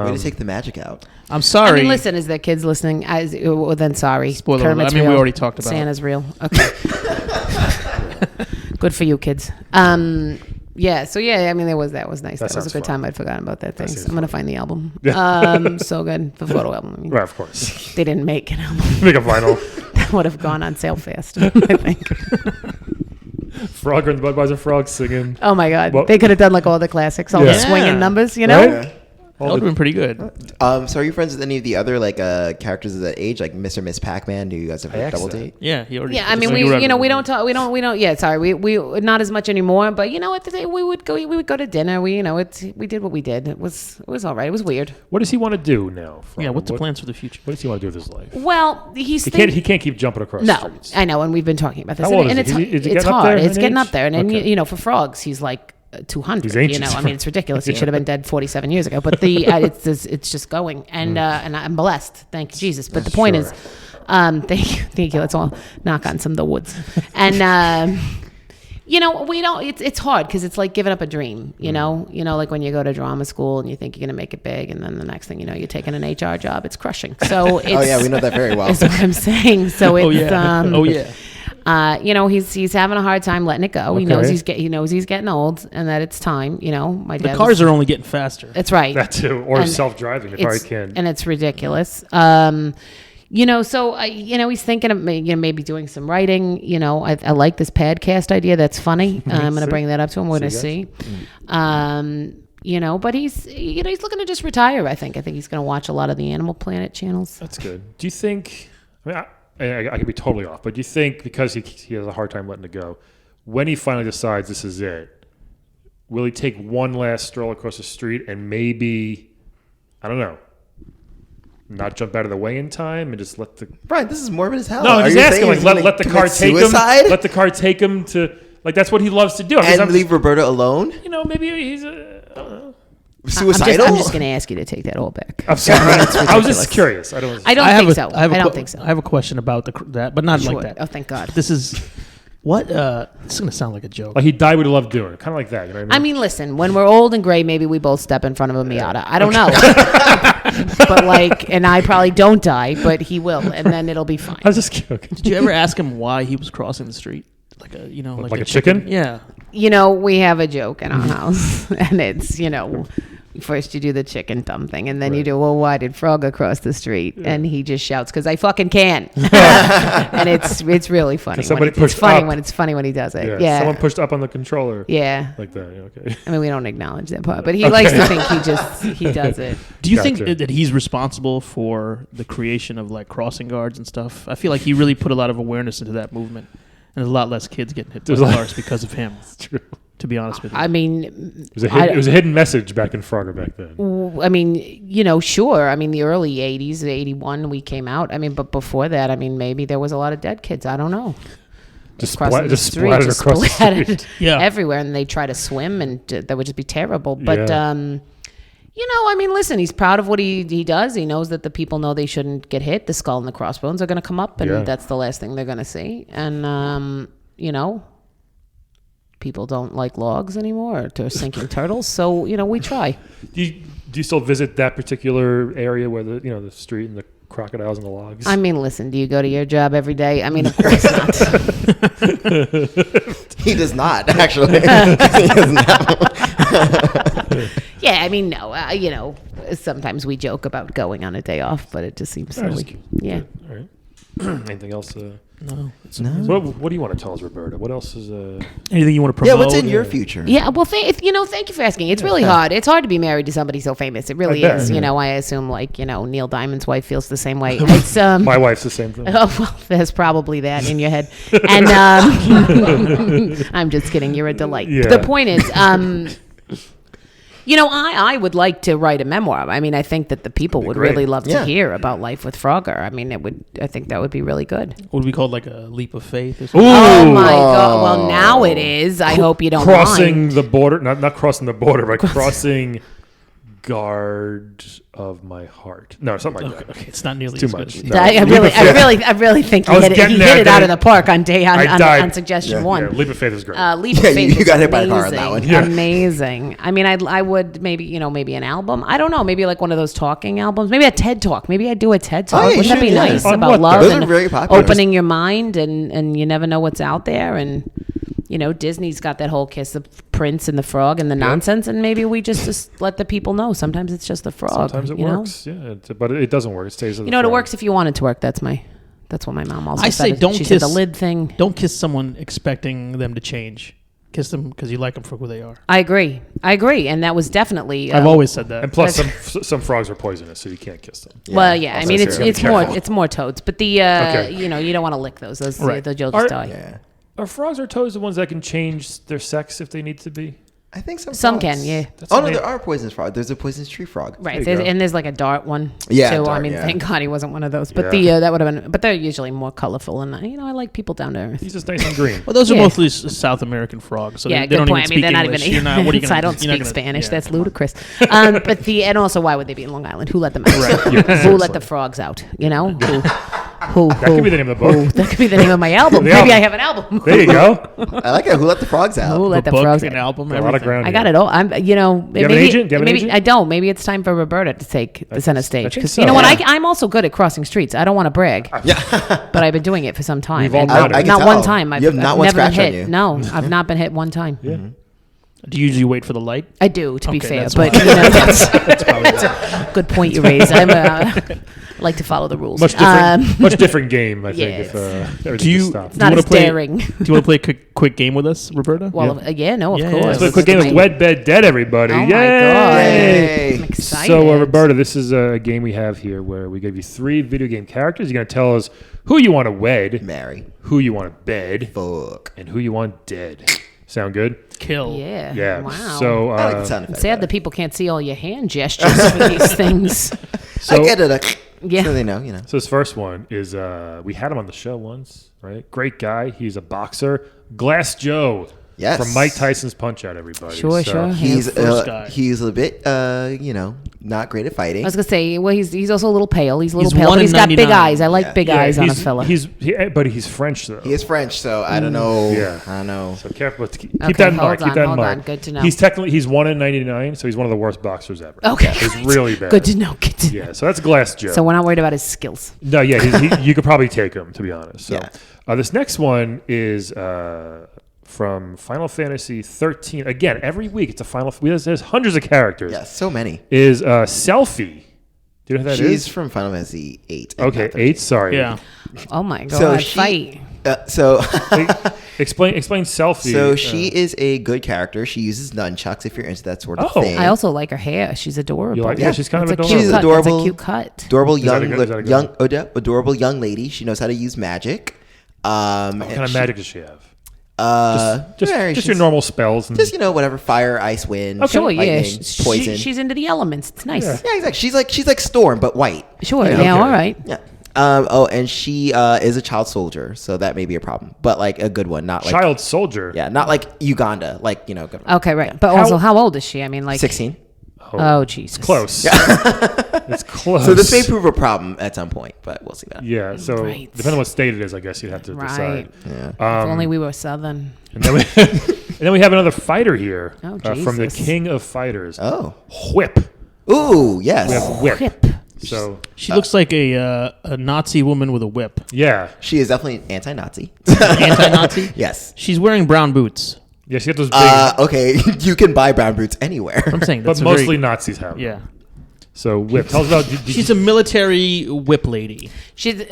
Way to take the magic out. I'm sorry. I mean, listen, is there kids listening? Well, then sorry. Spoiler alert. Kermit's I mean, we real. already talked about it. Santa's real. Okay. Good for you, kids. Yeah. So yeah, I mean, that was nice. That was a sounds good fun. time. I'd forgotten about that. Thanks. seems I'm gonna fun. find the album. Yeah. So good. The photo album. I mean, Right, of course. they didn't make an album. Make a vinyl. That would have gone on sale fast. I think. Frogger and the Budweiser frogs singing. Oh my God. What- They could have done like all the classics, all Yeah. the swinging numbers. You know. Right? That would have been pretty good. So are you friends with any of the other characters of that age, like Mr. and Miss Pac-Man? Do you guys have I a asked double that. date? Yeah, he already. Yeah, I mean, so we you were- we don't talk, we don't. Yeah, sorry, we not as much anymore. But you know what? We would go to dinner. We did what we did. It was all right. It was weird. What does he want to do now? Yeah, what's the What- plans for the future? What does he want to do with his life? Well, He can't keep jumping across No, streets. I know, and we've been talking about this. How old and is it's he? Is he it's getting up hard. there in It's getting age? up there, and then Okay. you know, for frogs, he's like 200. He's You ancient. know, I mean, it's ridiculous. He Yeah. should have been dead 47 years ago. But it's just going, and I'm blessed. Thank you, Jesus. But the point Sure. is, thank you. Let's all knock on some of the woods, and. You know, we don't. It's hard because it's like giving up a dream. You know, like when you go to drama school and you think you're gonna make it big, and then the next thing you know, you're taking an HR job. It's crushing. So it's, Oh yeah, we know that very well. That's what I'm saying. So it's Oh yeah. Oh yeah. you know, he's having a hard time letting it go. He knows Okay. he knows he's getting old and that it's time. You know, my The dad. cars are only getting faster. That's right. That too, or And self-driving. They probably can. And it's ridiculous. You know, so you know, he's thinking of maybe doing some writing. You know, I like this podcast idea. That's funny. I'm going to bring that up to him. We're going to see. You know, but he's looking to just retire. I think he's going to watch a lot of the Animal Planet channels. That's good. Do you think? I mean, I could be totally off, but do you think because he has a hard time letting it go, when he finally decides this is it, will he take one last stroll across the street and maybe, I don't know, not jump out of the way in time and just let the Brian, this is morbid as hell. no, Are I'm just you asking saying like he's let gonna the car commit take suicide? him, let the car take him to like that's what he loves to do. and leave Roberta alone? You know, maybe he's I don't know. Suicidal? I'm just going to ask you to take that all back. I'm sorry. I was ridiculous. just curious. I don't. I don't think so. I don't think so. I have a question about that, but not Sure. like that. Oh, thank God. This is what. This is gonna sound like a joke. Like he died what he loved doing, kind of like that. You know what I mean, listen, when we're old and gray, maybe we both step in front of a Miata. I don't know. But like, and I probably don't die, but he will, and then it'll be fine. I was just joking. Did you ever ask him why he was crossing the street? Like a chicken? Yeah. You know, we have a joke in our house, and it's, you know, first you do the chicken thumb thing, and then you do, well, why did Frog across the street? And he just shouts, because I fucking can. And it's really funny. somebody It's pushed funny up. when it's funny when he does it. Yeah. Someone pushed up on the controller. Yeah. Like that. Yeah, okay. I mean, we don't acknowledge that part, but he likes to think he does it. Do you Gotcha. think that he's responsible for the creation of like crossing guards and stuff? I feel like he really put a lot of awareness into that movement, and there's a lot less kids getting hit by There's a lot- cars because of him. It's true. To be honest with you, I mean, It was a hidden message back in Frogger back then. I mean, you know, sure. I mean, the early 80s, 81, we came out. I mean, but before that, I mean, maybe there was a lot of dead kids. I don't know. Just Crossing the just street, splattered just across the splattered street. Yeah. everywhere. And they try to swim, and that would just be terrible. But, Yeah. I mean, listen, he's proud of what he does. He knows that the people know they shouldn't get hit. The skull and the crossbones are going to come up, and that's the last thing they're going to see. And, people don't like logs anymore or sinking turtles. So, we try. Do you still visit that particular area where the street and the crocodiles and the logs? I mean, listen, do you go to your job every day? I mean, of course not. He does not, actually. He does not. Yeah, I mean, no. Sometimes we joke about going on a day off, but it just seems silly. Yeah. All right. Anything else? No. What do you want to tell us, Roberta? What else is? Anything you want to promote? Yeah, what's in your future? Yeah, well, thank you for asking. It's really hard. It's hard to be married to somebody so famous. It really is. I assume Neil Diamond's wife feels the same way. It's My wife's the same thing. Oh, well, there's probably that in your head. And I'm just kidding. You're a delight. Yeah. The point is, I would like to write a memoir. I mean, I think that the people would great. really love to hear about life with Frogger. I mean, I think that would be really good. Would we call it like a leap of faith or something? Oh my God! Well, now it is. I hope you don't crossing mind. the border, not crossing the border, but crossing guard of my heart. No, something like that. Okay, it's not nearly Too as much. good. No. I really think he hit it out of the park on suggestion one. Yeah, leap of faith is great. Leap of Faith you got hit by a car on that one. Yeah. Amazing. I mean, I would maybe an album. I don't know. Maybe like one of those talking albums. Maybe a TED Talk. Maybe I'd do a TED Talk. Oh, yeah, Wouldn't that be yeah. nice On about what, love those and are very popular. opening your mind and you never know what's out there and. Disney's got that whole kiss the prince and the frog and the nonsense, and maybe we just let the people know. Sometimes it's just the frog. Sometimes it works, but it doesn't work. It stays. It works if you want it to work. That's what my mom also I said. say don't She kiss said the lid thing. Don't kiss someone expecting them to change. Kiss them because you like them for who they are. I agree, and that was definitely. I've always said that. And plus, some frogs are poisonous, so you can't kiss them. Well, yeah. I mean, Also, it's more toads, but the you don't want to lick those. Right. You'll just die. Yeah. Are frogs or toads the ones that can change their sex if they need to be? I think some Some frogs. can, yeah. That's Oh, no, amazing. there are poisonous frogs. There's a poisonous tree frog. Right, There you go. and there's like a dart one. Yeah, too. I dart, mean, yeah. thank God he wasn't one of those. But Yeah. that would have been. But they're usually more colorful, and I like people down to earth. He's just nice and green. Well, those are Yeah. mostly South American frogs, so Yeah, they good don't point. even speak They're not English. even. You're not, what are you so gonna, I don't you're not speak gonna- Spanish. yeah, That's come on. ludicrous. And also, why would they be in Long Island? Who let them out? Who let the frogs out? Who? That could be the name of the book. That could be the name of my album. The Maybe album. I have an album. There you go. I like it. Who let the frogs out? Who let the book, frogs an out? album, A lot of everything. ground. I got here. it all. I'm, maybe, have an agent? Do you have an maybe agent? I don't. Maybe it's time for Roberta to take the center stage think because so. you know what? Yeah. I'm also good at crossing streets. I don't want to brag, Yeah. but I've been doing it for some time. We've all and done it. I can not tell. one time. I've You have not I've one never been scratch on hit. you. No, I've not been hit one time. Yeah. Do you usually wait for the light? I do, to be Okay, fair, that's but why. that's a good point you raise. I like to follow the rules. Much different. Much different game. I think. Yes. If everything Do you- just stopped. It's not wanna as play- daring. Do you want to play a quick game with us, Roberta? Well, yeah, no, of Yeah, course. yeah. Let's play a quick game of Wed Bed Dead, everybody. Oh my Yay! God. Yay. I'm excited. So, Roberta, this is a game we have here where we give you 3 video game characters. You're going to tell us who you want to wed, Mary. who you want to bed, Fuck. and who you want dead. Sound good? Kill. Yeah. Yeah. Wow. So, I like the sound effect. Sad that people can't see all your hand gestures for these things. so, I get it. Yeah. So they know, so this first one is we had him on the show once, right? Great guy. He's a boxer. Glass Joe. Yes. From Mike Tyson's Punch-Out, everybody. Sure, So, sure. He's first guy. he's a bit not great at fighting. I was gonna say, well, he's also a little pale. He's a little He's pale, 1 but in he's got big 99. eyes. I like Yeah. big Yeah, eyes on a fella. but he's French, though. He is French, so I don't know. Yeah. I don't know. So careful. Keep Okay, that in hold mind. Keep on, that in hold mind. on. Good to know. He's 1 in 99, so he's one of the worst boxers ever. Okay. He's really bad. Good to know. Good to know. Yeah, so that's Glass Joe. So we're not worried about his skills. No, yeah, you could probably take him, to be honest. So Yeah. this next one is from Final Fantasy 13. Again, every week it's a Final. There's hundreds of characters. Yeah, so many. Is Selfie. Do you know who that is? She's from Final Fantasy 8. Okay, 8. Sorry. Yeah. Oh my god! So she, fight. so Explain Selfie. so she is a good character. She uses nunchucks if you're into that sort of Oh. thing. I also like her hair. She's adorable. You like- yeah, she's kind of It's a adorable. cute She's cut. adorable. That's a cute cut. adorable Is that a good- adorable young lady. She knows how to use magic. What kind of magic does she have? Just variations. your normal spells. And, Just Mm-hmm. whatever, fire, ice, wind, Sure, yeah. lightning, poison. She's into the elements. It's nice. Yeah. yeah, exactly. She's like Storm, but white. Sure. You know? Yeah. Okay. All right. Yeah. And she is a child soldier, so that may be a problem, but like a good one, not like Child soldier. yeah, not like Uganda, like good one. Okay. Right. But also, how old is she? I mean, like 16. Oh, Jesus. Close. It's close. So this may prove a problem at some point, but we'll see that. Yeah. So Right. depending on what state it is, I guess you'd have to decide. Yeah. If only we were Southern. And then we have another fighter here Oh, from the Jesus. King of Fighters. Oh. Whip. Ooh, yes. We have Whip. Whip. So She looks like a Nazi woman with a whip. yeah, She is definitely anti-Nazi. Anti-Nazi. Yes. She's wearing brown boots. yeah, she got those big, Okay, you can buy brown boots anywhere. I'm saying but that's mostly Nazis have. them. yeah. So Whip. Tell us about. She's a military whip lady. She's, do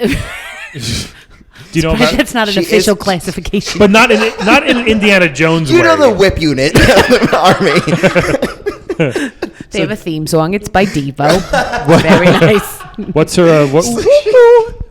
you know about? that's not an She official is- classification. But not in Indiana Jones You way. know the whip unit of the army. They have a theme song. It's by Devo. Very nice. What's her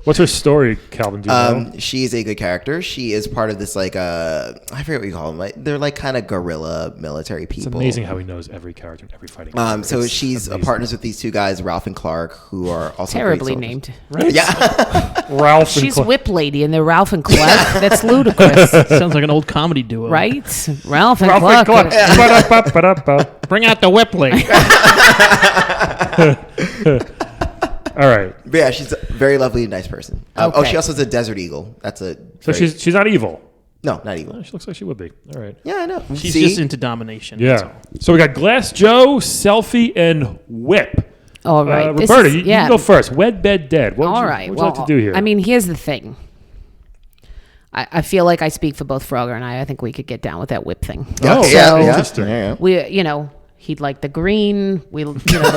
what's her story, Calvin? Do you know? She is a good character. She is part of this I forget what you call them. Like they're like kind of guerrilla military people. It's amazing how he knows every character in every fighting. So It's she's amazing. partners with these two guys, Ralph and Clark, who are also great Terribly soldiers. named. Right? Yeah. Ralph. and She's Clark. Whip Lady, and they're Ralph and Clark. That's ludicrous, Sounds like an old comedy duo. right? Ralph and Ralph and Clark. Clark. Ba-da-ba-ba-da-ba. Bring out the whip lady. All right. But yeah, she's a very lovely, nice person. Oh, Okay. she also has a desert eagle. That's a. So she's not evil. No, not evil. She looks like she would be. All right. Yeah, I know. She's See? just into domination. that's Yeah. all. So we got Glass Joe, Selfie, and Whip. All right. This Roberta, is- you can go first. Wed, bed, dead. What would All you, right. What would you like to do here? I mean, here's the thing. I feel like I speak for both Frogger and I think we could get down with that whip thing. Oh, So- interesting. Yeah. We, he'd like the green. The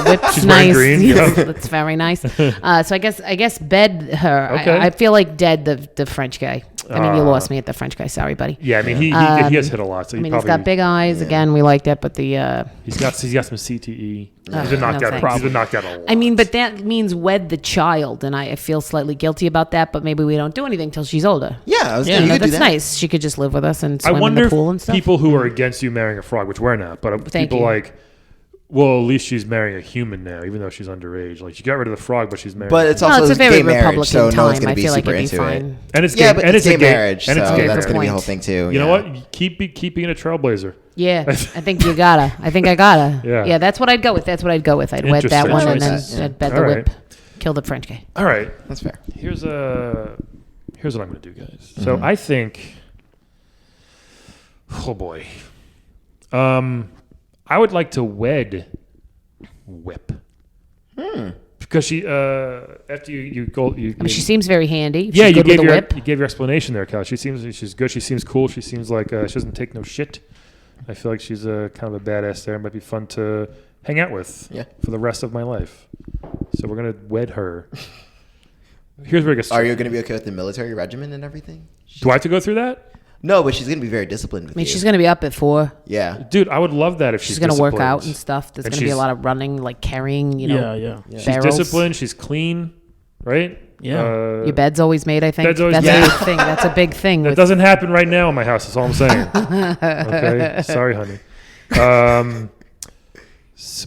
whip's She's wearing nice. green, Yes, yeah. that's very nice. So I guess bed her. Okay. I feel like dead the French guy. I mean, you lost me at the French guy. Sorry, buddy. Yeah, I mean, he has hit a lot. So I he mean, probably, he's got big eyes. Again, we like that, but the. He's got some CTE. He's been no knocked out. thanks. He's been knocked out a lot. I mean, but that means wed the child, and I feel slightly guilty about that. But maybe we don't do anything till she's older. Yeah, I was Yeah, you You know, could do that's that. nice. She could just live with us and I swim in wonder the pool and if stuff. people who are against you marrying a frog, which we're not, but Thank people you. like, well, at least she's marrying a human now, even though she's underage. Like, she got rid of the frog, but she's married. But it's No, also it's a very gay marriage, Republican so no one's time. going I to be feel like super it'd be into fine. it. and it's Yeah, gay, but and it's a gay marriage, and it's so gay that's marriage. going to be a Point. whole thing too. You know yeah. what? Keep being a trailblazer. Yeah, I think you gotta. I think I gotta. Yeah. Yeah, that's what I'd go with. That's what I'd go with. I'd wed that Interesting one and then choice. I'd bet All the right. whip. Kill the French guy. All right. That's fair. Here's what I'm going to do, guys. Mm-hmm. So I think, oh boy, I would like to wed Whip. Because she after you go you. I mean, she seems very handy. yeah, She's you good with gave the whip. you gave your explanation there, Cal. She's good. She seems cool. She seems like she doesn't take no shit. I feel like she's kind of a badass there. Might be fun to hang out with Yeah. for the rest of my life. So we're gonna wed her. Here's where it gets. Are you going to be okay with the military regimen and everything? Do I have to go through that? No, but she's going to be very disciplined with I mean, you. she's gonna be up at 4. Yeah. Dude, I would love that if She's gonna work out and disciplined. stuff. There's And gonna be a she's- lot of running, like carrying. You know, Yeah. She's barrels. disciplined. She's clean, right? Yeah. Your bed's always made. I think Bed's always that's made. a big thing. That's a big thing. That with- doesn't happen right now in my house. That's all I'm saying. Okay, sorry, honey.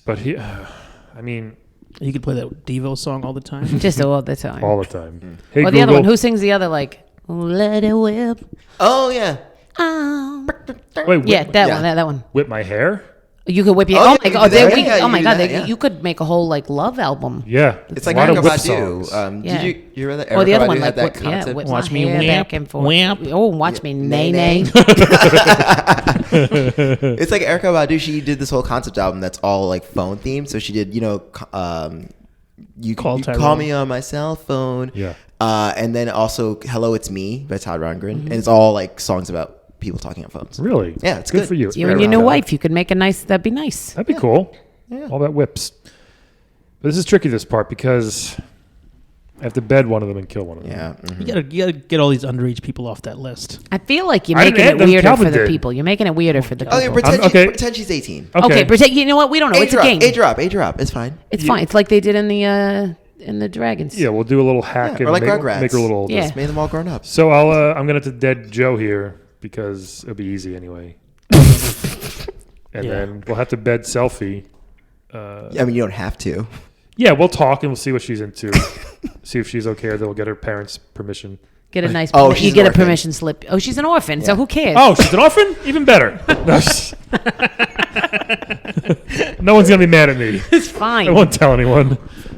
But he, I mean, You could play that Devo song all the time. just all the time. all the time. Hey, or the Google. other one. Who sings the other like? Let it whip. Oh, yeah. Wait, whip, Yeah, that Yeah. one. That one. whip my hair? You could whip your. Oh, Oh, yeah, my you can god! do that. They- Yeah, oh you my can god! do that, they- yeah. You could make a whole like love album. Yeah, It's like a lot of Erykah whip Badu. songs. Yeah. Did you hear that? Or the Erykah other Badu one, had like that whip, yeah, concept? whip Watch my me hair whip, back and forth. whip. Oh, watch me nay nay. nay. It's like Erykah Badu. She did this whole concept album that's all like phone themed. So she did, you Call you Tyrone. call me on my cell phone. Yeah. And then also Hello It's Me by Todd Rundgren. And it's all like songs about people talking on phones. Really? Yeah, it's good good. for you. It's You very and your new well done. wife, you could make a nice. That'd be nice. That'd be cool. All about whips. But this is tricky, this part, because I have to bed one of them and kill one of them. Yeah. mhm. You gotta get all these underage people off that list. I feel like you're I didn't making add it them, weirder Calvin for the did. people. You're making it weirder for the people. Okay, pretend, okay. pretend she's 18. Okay, pretend. You know what? We don't know. It's a game. Age drop. It's fine. It's fine. It's like they did in the Dragons. Yeah, we'll do a little hack Yeah, or and like make Rugrats. her a little older. Yeah. Just made them all grown up. So I'm gonna have to dead Joe here because it'll be easy anyway. And Yeah. then we'll have to bed Selfie. I mean, you don't have to. Yeah, we'll talk and we'll see what she's into. See if she's okay, or then we'll get her parents' permission. Get a nice. Oh, she's you an get a orphan. permission slip. Oh, she's an orphan. So who cares? Oh, she's an orphan? Even better. No one's going to be mad at me. It's fine. I won't tell anyone.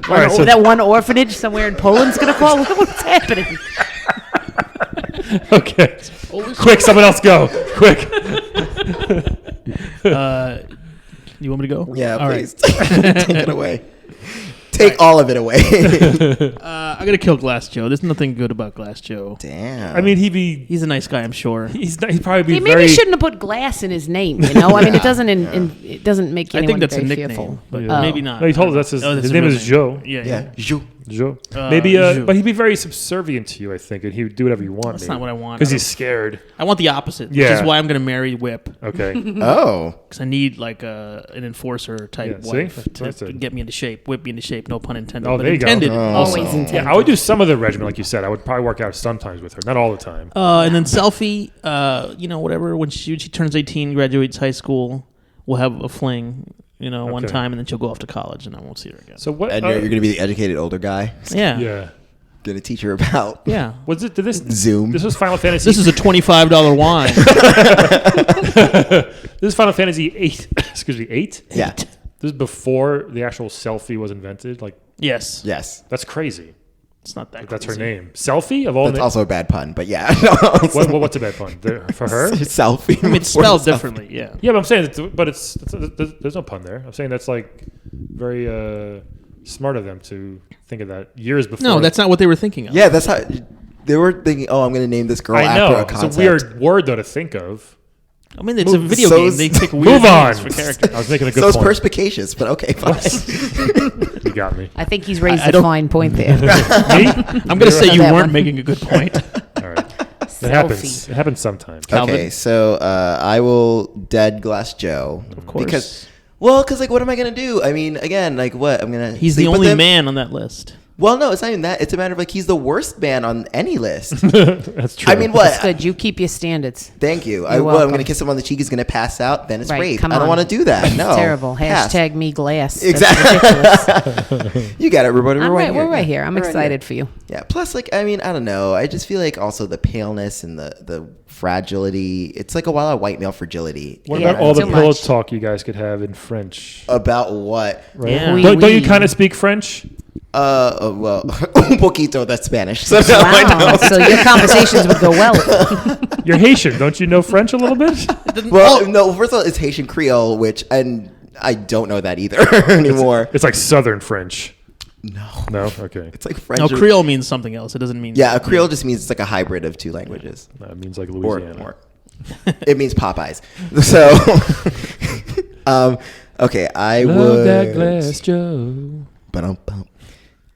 All right, so that one orphanage somewhere in Poland's gonna call. What's happening? okay. Quick, someone else go. Quick. You want me to go? Yeah, All please. right. Take it away. Take all of it away. I'm gonna kill Glass Joe. There's nothing good about Glass Joe. Damn. I mean, He's a nice guy, I'm sure. he'd probably be He maybe very. shouldn't have put glass in his name. You know, I mean, it doesn't. It doesn't make I anyone think that's a very nickname, fearful. but Yeah. maybe not. No, he told us that's his. Oh, that's his his name real is Joe. Yeah. yeah. Jou. Joe. Joe. But he'd be very subservient to you, I think, and he would do whatever you want. That's not what I want. Because he's scared. I want the opposite. Which Yeah. is why I'm gonna marry Whip. Okay. Oh. Because I need like an enforcer type Yeah, wife see? to That's it. get me into shape. Whip me into shape. No pun intended. Oh, but there you go. intended. Oh. Also. Always intended. Yeah, I would do some of the regimen, like you said. I would probably work out sometimes with her, not all the time. And then Selfie, whatever. When she turns 18, graduates high school, we'll have a fling, one Okay. time, and then she'll go off to college, and I won't see her again. So what? And you're going to be the educated older guy. Yeah. yeah. Going to teach her about Yeah. Was it? Did this Zoom. This was Final Fantasy. This is a $25 wine. This is Final Fantasy 8. Excuse me, 8. Yeah. This is before the actual selfie was invented. Like Yes. Yes. that's crazy. It's not that. That's her crazy. name. Selfie of all That's names. also a bad pun, but yeah. What's a bad pun for her? Selfie. I mean, it's spelled differently. Yeah. Yeah, but I'm saying, there's no pun there. I'm saying that's like very smart of them to think of that years before. No, that's not what they were thinking of. Yeah, that's how they were thinking. Oh, I'm going to name this girl I after know. a It's concept. a weird word though to think of. I mean, it's a video So game. They pick weird Move on. names for characters. I was making a good So it's point. perspicacious, but okay, fine. You got me. I think he's raised I a don't- fine point there. Me? I'm going to say you That weren't one. making a good point. All right. It happens. It happens sometimes. Calvin? Okay, so I will dead Glass Joe. Of course. Because like, what am I going to do? I mean, again, like, what? I'm going to He's the only man on that list. Well, no, it's not even that. It's a matter of, like, he's the worst man on any list. That's true. I mean, what? It's good. You keep your standards. Thank you. You're I'm welcome. going to kiss him on the cheek. He's going to pass out. Then it's Right, rape. come I don't on. want to do that. No. It's terrible. Pass. Hashtag me glass. Exactly. That's ridiculous. You got it, Roberta. We're right here. I'm We're right excited for you. Yeah. Plus, like, I mean, I don't know. I just feel like also the paleness and the fragility. It's like a lot of white male fragility. what Yeah, about all the too pillow much. talk you guys could have in French? About what? Right? Yeah. Oui, Don't you oui. kind of speak French? Well, un poquito. That's Spanish. So no, I Wow. know. So your conversations would go well. You're Haitian. Don't you know French a little bit? Well, no. First of all, it's Haitian Creole, and I don't know that either anymore. It's like Southern French. No. No? Okay. It's like French. No, Creole means something else. It doesn't mean. Yeah, a Creole just means it's like a hybrid of two languages. That means like Or Louisiana. it means Popeyes. So, okay, I Love would. that glass, Joe. Ba-dum-bum.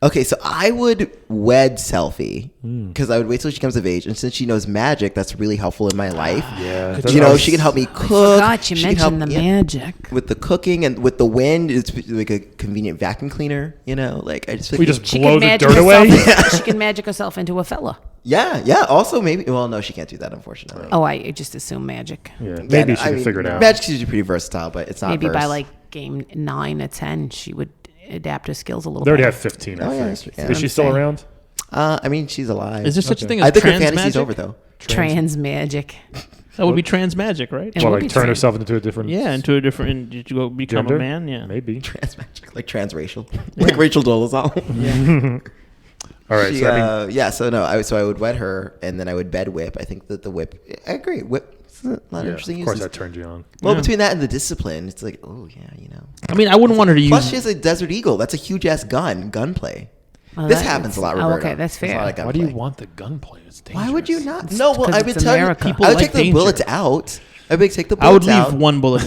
Okay, so I would wed Selfie Hmm. because I would wait till she comes of age, and since she knows magic, that's really helpful in my life. Yeah. You know, she can help me cook. Forgot you she can help- mentioned the yeah, magic. with the cooking and with the wind. It's like a convenient vacuum cleaner. You know, like I just feel We like- just She blow can the magic dirt away. herself. She can magic herself into a fella. yeah. Also, maybe. Well, no, she can't do that, unfortunately. Oh, I just assume magic. Yeah, Yeah, maybe no, she can figure it out. Magic's usually pretty versatile, but it's not. Maybe by verse. like game 9 or 10, she would adapt her skills a little They already bit. have 15, Oh, I yeah, think. that's- yeah. Is she still I'm saying. around? I mean, she's alive. Is there such a Okay. thing as I think her trans fantasy's magic? over though. Trans magic. That would be trans magic, right? It Well, would like be turn trans. herself into a different Yeah, into a different. Did you go become gender? a man? Yeah. Maybe. Trans magic, like transracial, like Rachel Dolezal. All right. She, So, I mean, so no, I would wed her, and then I would bed whip. I think that the whip. I agree. Whip. It's a lot of yeah, interesting of course uses. that turned you on. Well, Yeah. between that and the discipline, it's like, oh yeah, you know. I mean, I wouldn't want her to use. Plus, she has a Desert Eagle. That's a huge ass gunplay. Oh, This that happens is- a lot, oh, Roberta. okay, that's There's a fair. lot of Why do you gunplay. want the gunplay? It's dangerous. Why would you not? It's No, well, because I would it's tell America. you. People I would like take the danger. bullets out. I would take the I would bullets leave out. one bullet.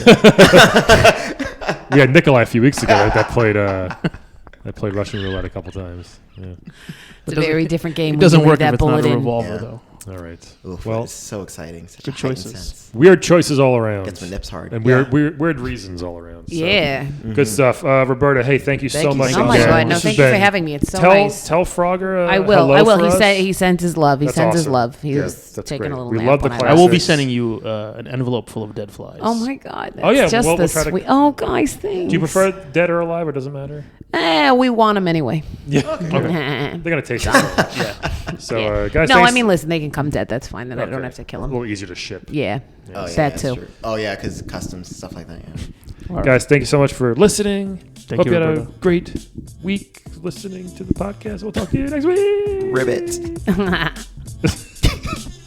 We had Nikolai a few weeks ago that played Russian roulette a couple times. Yeah. It's a very different game. It when doesn't you leave work if that it's not bullet a in. revolver, Yeah. though. All right. Oof, Well, it's so exciting. Such good a heightened choices. sense. weird choices all around. Gets my nips hard. And Yeah. weird reasons all around. So. Yeah. Good stuff. Roberta, hey, thank you Thank so you much. so Oh my much. again. God! No, This thank has you for been- having me. It's so tell, nice. Tell Frogger I will. hello I will. for He us. said he sent his love. He That's sent his awesome. love. He Yeah, was that's taking great. a little We nap love the when class. I will be Classics. sending you an envelope full of dead flies. Oh my God! That's Oh, yeah, just well, the we'll try to- sweet. Oh, guys, thanks. Do you prefer dead or alive, or does it matter? We want them anyway. Yeah. Okay. They're going to taste it. Yeah. So, guys, No, thanks. I mean, listen, they can come dead. That's fine. Then I don't Okay. have to kill A them. little easier to ship. Yeah. Oh, yeah, That that's too. true. Oh, yeah, because customs, stuff like that, yeah. Guys, thank you so much for listening. Thank Hope you, you had a Roberto. great week listening to the podcast. We'll talk to you next week. Ribbit.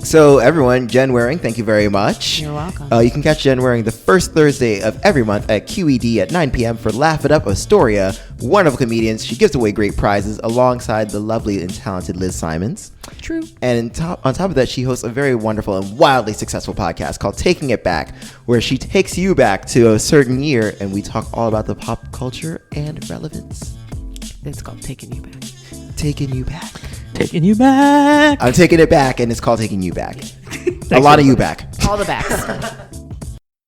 So, everyone, Jenn Wehrung, thank you very much. You're welcome. You can catch Jenn Wehrung the first Thursday of every month at QED at 9 p.m. for Laugh It Up Astoria. Wonderful comedians. She gives away great prizes alongside the lovely and talented Liz Simons. True. And on top of that, she hosts a very wonderful and wildly successful podcast called Taking It Back, where she takes you back to a certain year and we talk all about the pop culture and relevance. It's called Taking You Back. Taking you back. Taking you back. I'm taking it back, and it's called Taking You Back. A lot of you back. All the backs.